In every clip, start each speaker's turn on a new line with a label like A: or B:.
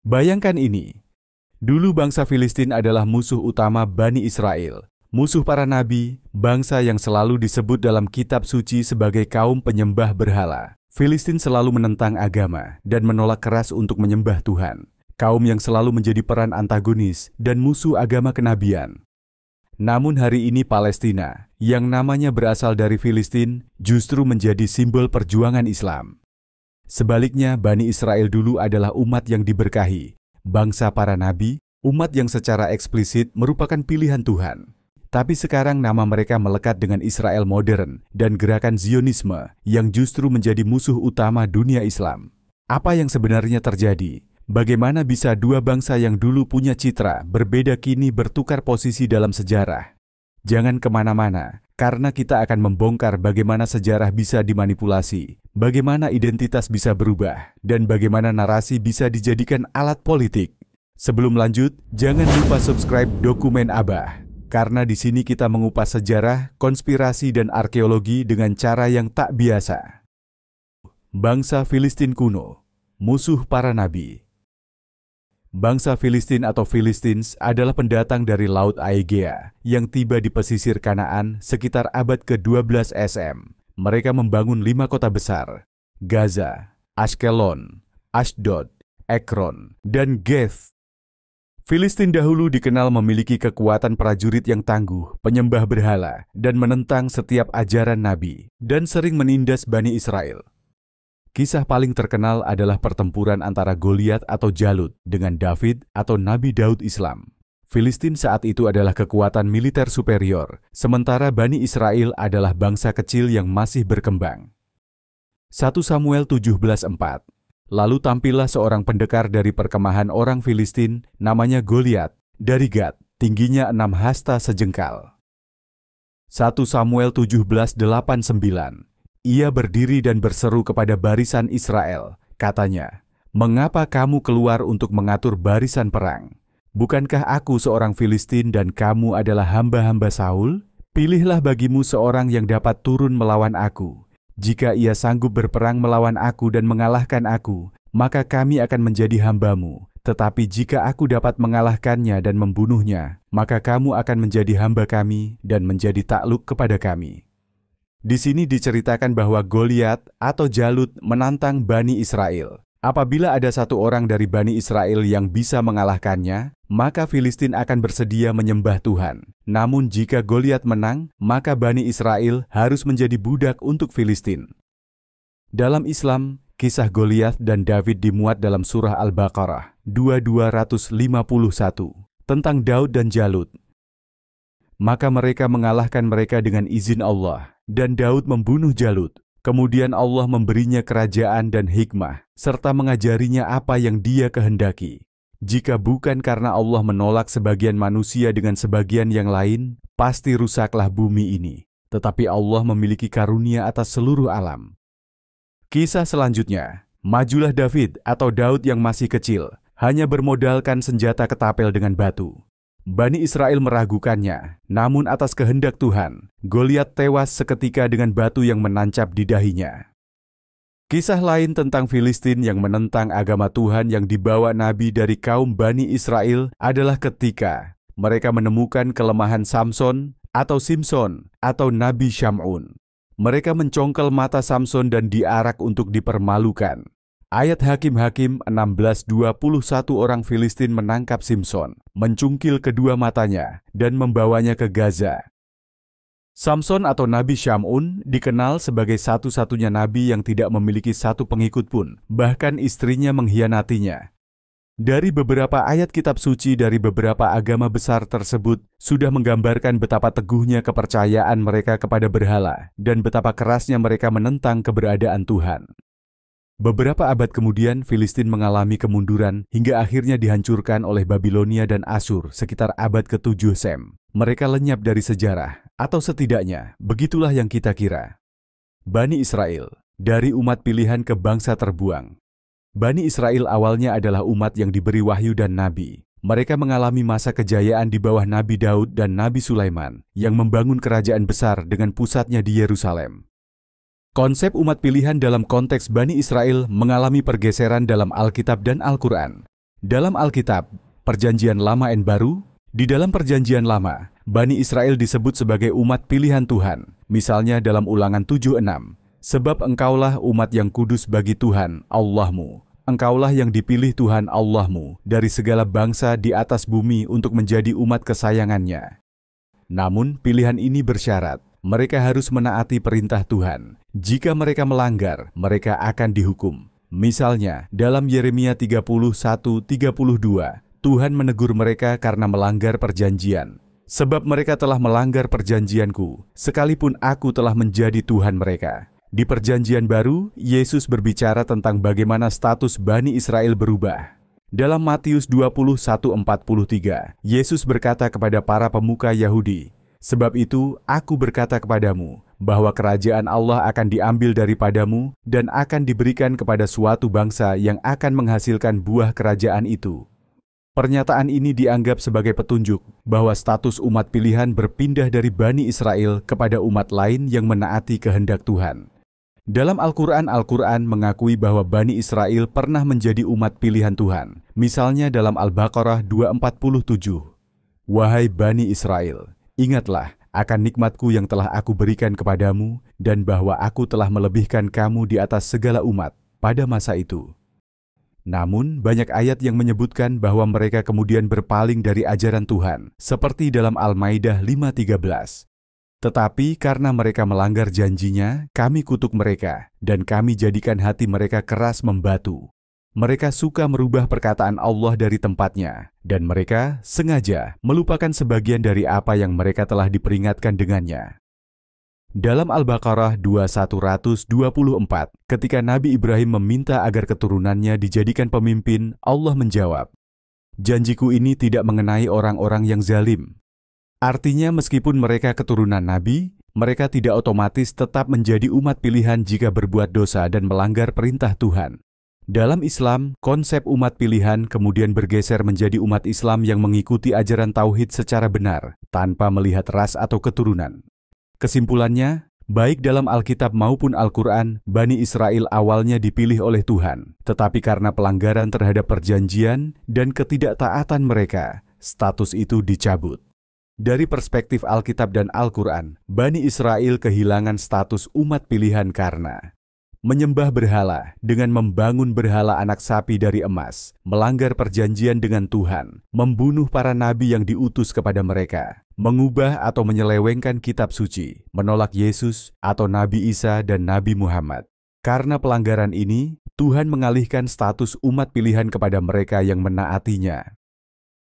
A: Bayangkan ini, dulu bangsa Filistin adalah musuh utama Bani Israel, musuh para nabi, bangsa yang selalu disebut dalam kitab suci sebagai kaum penyembah berhala. Filistin selalu menentang agama dan menolak keras untuk menyembah Tuhan, kaum yang selalu menjadi peran antagonis dan musuh agama kenabian. Namun hari ini Palestina, yang namanya berasal dari Filistin, justru menjadi simbol perjuangan Islam. Sebaliknya, Bani Israel dulu adalah umat yang diberkahi, bangsa para nabi, umat yang secara eksplisit merupakan pilihan Tuhan. Tapi sekarang nama mereka melekat dengan Israel modern dan gerakan Zionisme yang justru menjadi musuh utama dunia Islam. Apa yang sebenarnya terjadi? Bagaimana bisa dua bangsa yang dulu punya citra berbeda kini bertukar posisi dalam sejarah? Jangan kemana-mana, karena kita akan membongkar bagaimana sejarah bisa dimanipulasi, bagaimana identitas bisa berubah, dan bagaimana narasi bisa dijadikan alat politik. Sebelum lanjut, jangan lupa subscribe Dokumen Abah, karena di sini kita mengupas sejarah, konspirasi, dan arkeologi dengan cara yang tak biasa. Bangsa Filistin kuno, musuh para nabi. Bangsa Filistin atau Philistines adalah pendatang dari Laut Aegea yang tiba di pesisir Kanaan sekitar abad ke-12 SM. Mereka membangun 5 kota besar, Gaza, Ashkelon, Ashdod, Ekron, dan Gath. Filistin dahulu dikenal memiliki kekuatan prajurit yang tangguh, penyembah berhala, dan menentang setiap ajaran nabi, dan sering menindas Bani Israel. Kisah paling terkenal adalah pertempuran antara Goliat atau Jalut dengan David atau Nabi Daud Islam. Filistin saat itu adalah kekuatan militer superior, sementara Bani Israel adalah bangsa kecil yang masih berkembang. 1 Samuel 17:4. Lalu tampillah seorang pendekar dari perkemahan orang Filistin, namanya Goliat, dari Gat, tingginya 6 hasta sejengkal. 1 Samuel 17:8-9. Ia berdiri dan berseru kepada barisan Israel, katanya, "Mengapa kamu keluar untuk mengatur barisan perang? Bukankah aku seorang Filistin dan kamu adalah hamba-hamba Saul? Pilihlah bagimu seorang yang dapat turun melawan aku. Jika ia sanggup berperang melawan aku dan mengalahkan aku, maka kami akan menjadi hambamu. Tetapi jika aku dapat mengalahkannya dan membunuhnya, maka kamu akan menjadi hamba kami dan menjadi takluk kepada kami." Di sini diceritakan bahwa Goliat atau Jalut menantang Bani Israel. Apabila ada satu orang dari Bani Israel yang bisa mengalahkannya, maka Filistin akan bersedia menyembah Tuhan. Namun jika Goliat menang, maka Bani Israel harus menjadi budak untuk Filistin. Dalam Islam, kisah Goliat dan David dimuat dalam surah Al-Baqarah 2251 tentang Daud dan Jalut. Maka mereka mengalahkan mereka dengan izin Allah, dan Daud membunuh Jalut. Kemudian Allah memberinya kerajaan dan hikmah, serta mengajarinya apa yang dia kehendaki. Jika bukan karena Allah menolak sebagian manusia dengan sebagian yang lain, pasti rusaklah bumi ini. Tetapi Allah memiliki karunia atas seluruh alam. Kisah selanjutnya, majulah David atau Daud yang masih kecil, hanya bermodalkan senjata ketapel dengan batu. Bani Israel meragukannya, namun atas kehendak Tuhan, Goliat tewas seketika dengan batu yang menancap di dahinya. Kisah lain tentang Filistin yang menentang agama Tuhan yang dibawa Nabi dari kaum Bani Israel adalah ketika mereka menemukan kelemahan Samson atau Nabi Syam'un. Mereka mencongkel mata Samson dan diarak untuk dipermalukan. Ayat Hakim-Hakim 16:21 orang Filistin menangkap Simson, mencungkil kedua matanya, dan membawanya ke Gaza. Samson atau Nabi Syam'un dikenal sebagai satu-satunya nabi yang tidak memiliki satu pengikut pun, bahkan istrinya mengkhianatinya. Dari beberapa ayat kitab suci dari beberapa agama besar tersebut sudah menggambarkan betapa teguhnya kepercayaan mereka kepada berhala dan betapa kerasnya mereka menentang keberadaan Tuhan. Beberapa abad kemudian, Filistin mengalami kemunduran hingga akhirnya dihancurkan oleh Babilonia dan Asyur sekitar abad ke-7 Sem. Mereka lenyap dari sejarah, atau setidaknya begitulah yang kita kira. Bani Israel, dari umat pilihan ke bangsa terbuang. Bani Israel awalnya adalah umat yang diberi wahyu dan nabi. Mereka mengalami masa kejayaan di bawah Nabi Daud dan Nabi Sulaiman yang membangun kerajaan besar dengan pusatnya di Yerusalem. Konsep umat pilihan dalam konteks Bani Israel mengalami pergeseran dalam Alkitab dan Al-Quran. Dalam Alkitab, Perjanjian Lama dan Baru, di dalam Perjanjian Lama, Bani Israel disebut sebagai umat pilihan Tuhan. Misalnya dalam Ulangan 7:6, sebab engkaulah umat yang kudus bagi Tuhan, Allahmu. Engkaulah yang dipilih Tuhan Allahmu dari segala bangsa di atas bumi untuk menjadi umat kesayangannya. Namun, pilihan ini bersyarat, mereka harus menaati perintah Tuhan. Jika mereka melanggar, mereka akan dihukum. Misalnya, dalam Yeremia 31:32, Tuhan menegur mereka karena melanggar perjanjian. Sebab mereka telah melanggar perjanjianku, sekalipun aku telah menjadi Tuhan mereka. Di Perjanjian Baru, Yesus berbicara tentang bagaimana status Bani Israel berubah. Dalam Matius 21:43, Yesus berkata kepada para pemuka Yahudi, "Sebab itu aku berkata kepadamu, bahwa kerajaan Allah akan diambil daripadamu dan akan diberikan kepada suatu bangsa yang akan menghasilkan buah kerajaan itu." Pernyataan ini dianggap sebagai petunjuk bahwa status umat pilihan berpindah dari Bani Israel kepada umat lain yang menaati kehendak Tuhan. Dalam Al-Quran mengakui bahwa Bani Israel pernah menjadi umat pilihan Tuhan. Misalnya dalam Al-Baqarah 2:47, "Wahai Bani Israel, ingatlah akan nikmatku yang telah aku berikan kepadamu dan bahwa aku telah melebihkan kamu di atas segala umat pada masa itu." Namun, banyak ayat yang menyebutkan bahwa mereka kemudian berpaling dari ajaran Tuhan, seperti dalam Al-Maidah 5:13. Tetapi karena mereka melanggar janjinya, kami kutuk mereka, dan kami jadikan hati mereka keras membatu. Mereka suka merubah perkataan Allah dari tempatnya, dan mereka sengaja melupakan sebagian dari apa yang mereka telah diperingatkan dengannya. Dalam Al-Baqarah 2124, ketika Nabi Ibrahim meminta agar keturunannya dijadikan pemimpin, Allah menjawab, "Janjiku ini tidak mengenai orang-orang yang zalim." Artinya meskipun mereka keturunan Nabi, mereka tidak otomatis tetap menjadi umat pilihan jika berbuat dosa dan melanggar perintah Tuhan. Dalam Islam, konsep umat pilihan kemudian bergeser menjadi umat Islam yang mengikuti ajaran tauhid secara benar, tanpa melihat ras atau keturunan. Kesimpulannya, baik dalam Alkitab maupun Al-Quran, Bani Israel awalnya dipilih oleh Tuhan, tetapi karena pelanggaran terhadap perjanjian dan ketidaktaatan mereka, status itu dicabut. Dari perspektif Alkitab dan Al-Quran, Bani Israel kehilangan status umat pilihan karena menyembah berhala dengan membangun berhala anak sapi dari emas, melanggar perjanjian dengan Tuhan, membunuh para nabi yang diutus kepada mereka, mengubah atau menyelewengkan kitab suci, menolak Yesus atau Nabi Isa dan Nabi Muhammad. Karena pelanggaran ini, Tuhan mengalihkan status umat pilihan kepada mereka yang menaatinya.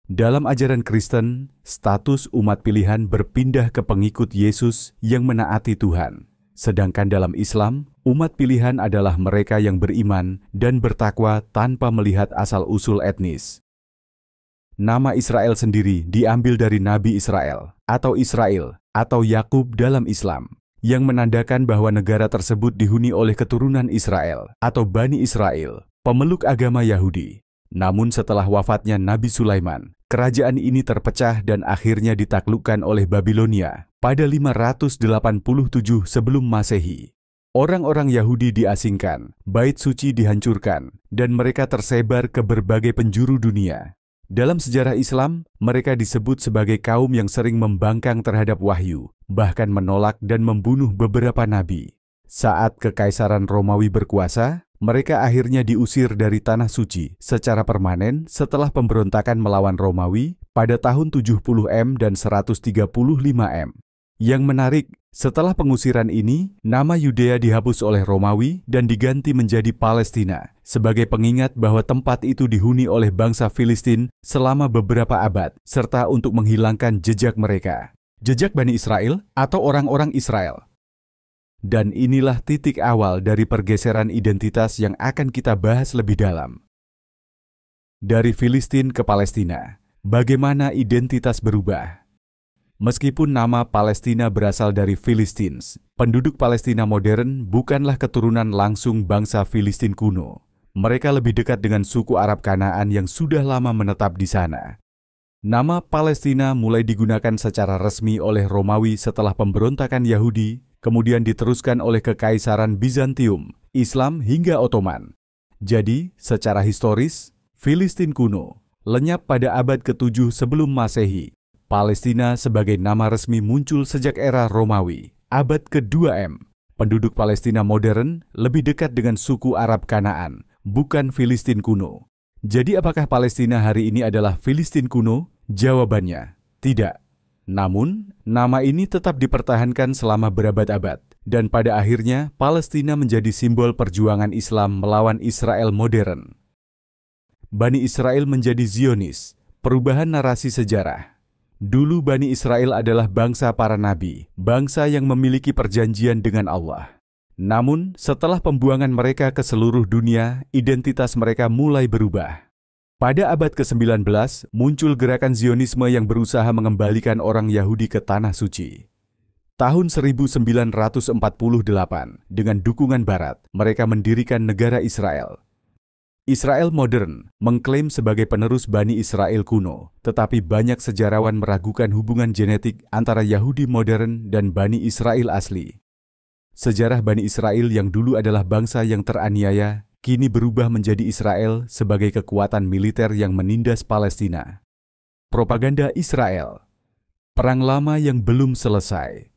A: Dalam ajaran Kristen, status umat pilihan berpindah ke pengikut Yesus yang menaati Tuhan. Sedangkan dalam Islam, umat pilihan adalah mereka yang beriman dan bertakwa tanpa melihat asal-usul etnis. Nama Israel sendiri diambil dari Nabi Israel atau Yakub dalam Islam, yang menandakan bahwa negara tersebut dihuni oleh keturunan Israel atau Bani Israel, pemeluk agama Yahudi. Namun setelah wafatnya Nabi Sulaiman, kerajaan ini terpecah dan akhirnya ditaklukkan oleh Babilonia pada 587 sebelum Masehi. Orang-orang Yahudi diasingkan, bait suci dihancurkan, dan mereka tersebar ke berbagai penjuru dunia. Dalam sejarah Islam, mereka disebut sebagai kaum yang sering membangkang terhadap wahyu, bahkan menolak dan membunuh beberapa nabi. Saat Kekaisaran Romawi berkuasa, mereka akhirnya diusir dari Tanah Suci secara permanen setelah pemberontakan melawan Romawi pada tahun 70 dan 135 Yang menarik, setelah pengusiran ini, nama Yudea dihapus oleh Romawi dan diganti menjadi Palestina, sebagai pengingat bahwa tempat itu dihuni oleh bangsa Filistin selama beberapa abad, serta untuk menghilangkan jejak mereka. Jejak Bani Israel atau orang-orang Israel. Dan inilah titik awal dari pergeseran identitas yang akan kita bahas lebih dalam. Dari Filistin ke Palestina, bagaimana identitas berubah? Meskipun nama Palestina berasal dari Filistins, penduduk Palestina modern bukanlah keturunan langsung bangsa Filistin kuno. Mereka lebih dekat dengan suku Arab Kanaan yang sudah lama menetap di sana. Nama Palestina mulai digunakan secara resmi oleh Romawi setelah pemberontakan Yahudi, kemudian diteruskan oleh Kekaisaran Bizantium, Islam hingga Ottoman. Jadi, secara historis, Filistin kuno lenyap pada abad ke-7 sebelum Masehi. Palestina sebagai nama resmi muncul sejak era Romawi, abad ke-2 M. Penduduk Palestina modern lebih dekat dengan suku Arab Kanaan, bukan Filistin kuno. Jadi apakah Palestina hari ini adalah Filistin kuno? Jawabannya, tidak. Namun, nama ini tetap dipertahankan selama berabad-abad. Dan pada akhirnya, Palestina menjadi simbol perjuangan Islam melawan Israel modern. Bani Israel menjadi Zionis, perubahan narasi sejarah. Dulu Bani Israel adalah bangsa para nabi, bangsa yang memiliki perjanjian dengan Allah. Namun, setelah pembuangan mereka ke seluruh dunia, identitas mereka mulai berubah. Pada abad ke-19, muncul gerakan Zionisme yang berusaha mengembalikan orang Yahudi ke Tanah Suci. Tahun 1948, dengan dukungan Barat, mereka mendirikan negara Israel. Israel modern mengklaim sebagai penerus Bani Israel kuno, tetapi banyak sejarawan meragukan hubungan genetik antara Yahudi modern dan Bani Israel asli. Sejarah Bani Israel yang dulu adalah bangsa yang teraniaya, kini berubah menjadi Israel sebagai kekuatan militer yang menindas Palestina. Propaganda Israel. Perang lama yang belum selesai.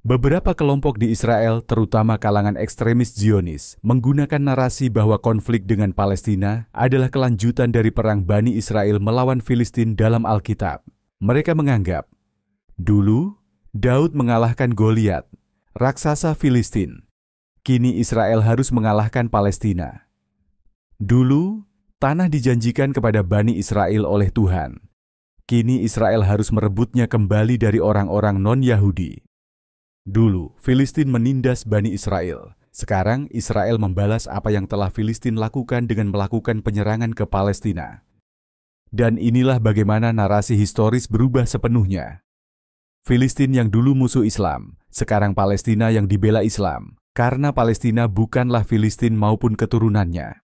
A: Beberapa kelompok di Israel, terutama kalangan ekstremis Zionis, menggunakan narasi bahwa konflik dengan Palestina adalah kelanjutan dari perang Bani Israel melawan Filistin dalam Alkitab. Mereka menganggap, dulu Daud mengalahkan Goliat, raksasa Filistin. Kini Israel harus mengalahkan Palestina. Dulu, tanah dijanjikan kepada Bani Israel oleh Tuhan. Kini Israel harus merebutnya kembali dari orang-orang non-Yahudi. Dulu, Filistin menindas Bani Israel. Sekarang, Israel membalas apa yang telah Filistin lakukan dengan melakukan penyerangan ke Palestina. Dan inilah bagaimana narasi historis berubah sepenuhnya. Filistin yang dulu musuh Islam, sekarang Palestina yang dibela Islam, karena Palestina bukanlah Filistin maupun keturunannya.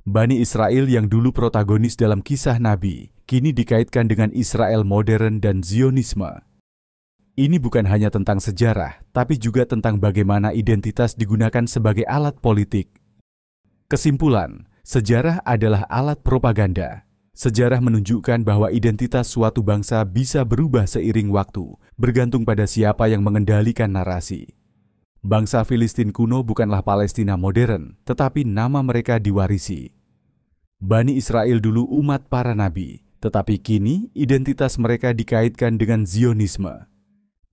A: Bani Israel yang dulu protagonis dalam kisah Nabi, kini dikaitkan dengan Israel modern dan Zionisme. Ini bukan hanya tentang sejarah, tapi juga tentang bagaimana identitas digunakan sebagai alat politik. Kesimpulan, sejarah adalah alat propaganda. Sejarah menunjukkan bahwa identitas suatu bangsa bisa berubah seiring waktu, bergantung pada siapa yang mengendalikan narasi. Bangsa Filistin kuno bukanlah Palestina modern, tetapi nama mereka diwarisi. Bani Israel dulu umat para nabi, tetapi kini identitas mereka dikaitkan dengan Zionisme.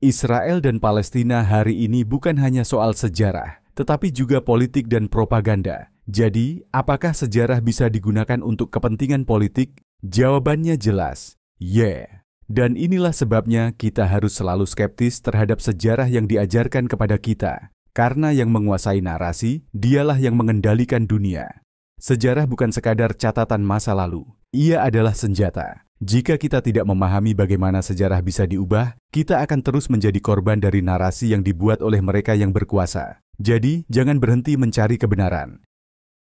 A: Israel dan Palestina hari ini bukan hanya soal sejarah, tetapi juga politik dan propaganda. Jadi, apakah sejarah bisa digunakan untuk kepentingan politik? Jawabannya jelas, yeah. Dan inilah sebabnya kita harus selalu skeptis terhadap sejarah yang diajarkan kepada kita. Karena yang menguasai narasi, dialah yang mengendalikan dunia. Sejarah bukan sekadar catatan masa lalu, ia adalah senjata. Jika kita tidak memahami bagaimana sejarah bisa diubah, kita akan terus menjadi korban dari narasi yang dibuat oleh mereka yang berkuasa. Jadi, jangan berhenti mencari kebenaran.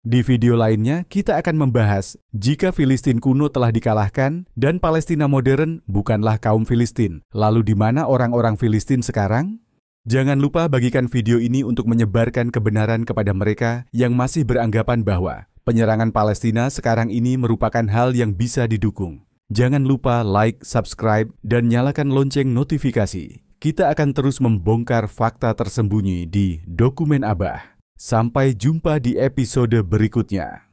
A: Di video lainnya, kita akan membahas jika Filistin kuno telah dikalahkan dan Palestina modern bukanlah kaum Filistin. Lalu di mana orang-orang Filistin sekarang? Jangan lupa bagikan video ini untuk menyebarkan kebenaran kepada mereka yang masih beranggapan bahwa penyerangan Palestina sekarang ini merupakan hal yang bisa didukung. Jangan lupa like, subscribe, dan nyalakan lonceng notifikasi. Kita akan terus membongkar fakta tersembunyi di Dokumen Abah. Sampai jumpa di episode berikutnya.